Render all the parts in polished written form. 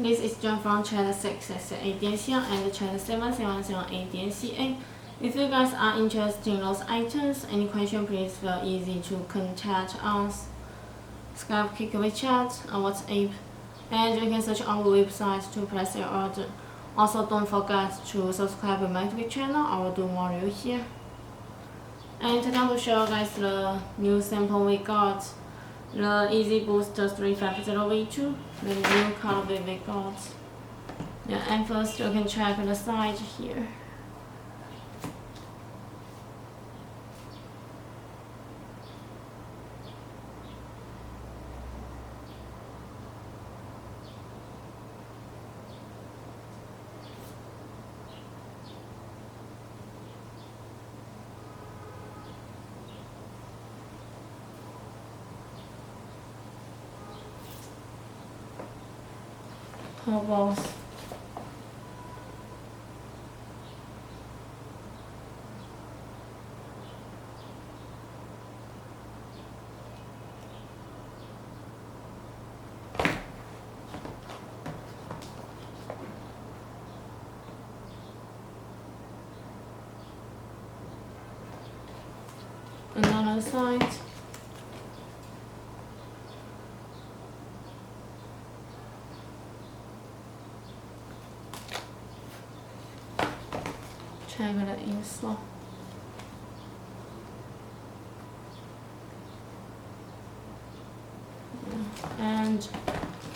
This is John from channel 688.cn and channel 7778.ca. If you guys are interested in those items, any question, please feel easy to contact us. Skype, Kik, Wechat, or WhatsApp, and you can search our website to place your order. Also, don't forget to subscribe to my Twitch channel. I will do more review here. And today I will show you guys the new sample we got. The Yeezy Booster 350V2, the new colorway we got. Yeah, and first you can check the size here. Balls. Another side. Check the insole. And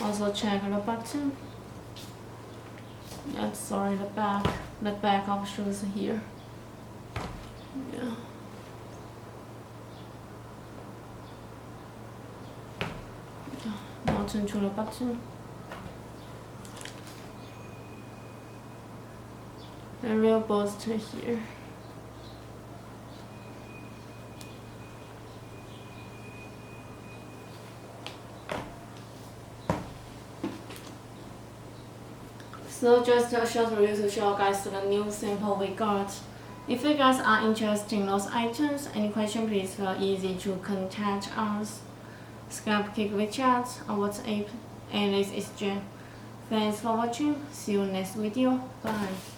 also check the button. Yeah, sorry, the back of shoes here. Yeah. Now turn to the button. The real booster here. So just a short review to show you guys the new sample we got. If you guys are interested in those items, any question, please feel easy to contact us. Skype, Kik, Wechat, or WhatsApp. And this is Jen. Thanks for watching. See you next video. Bye.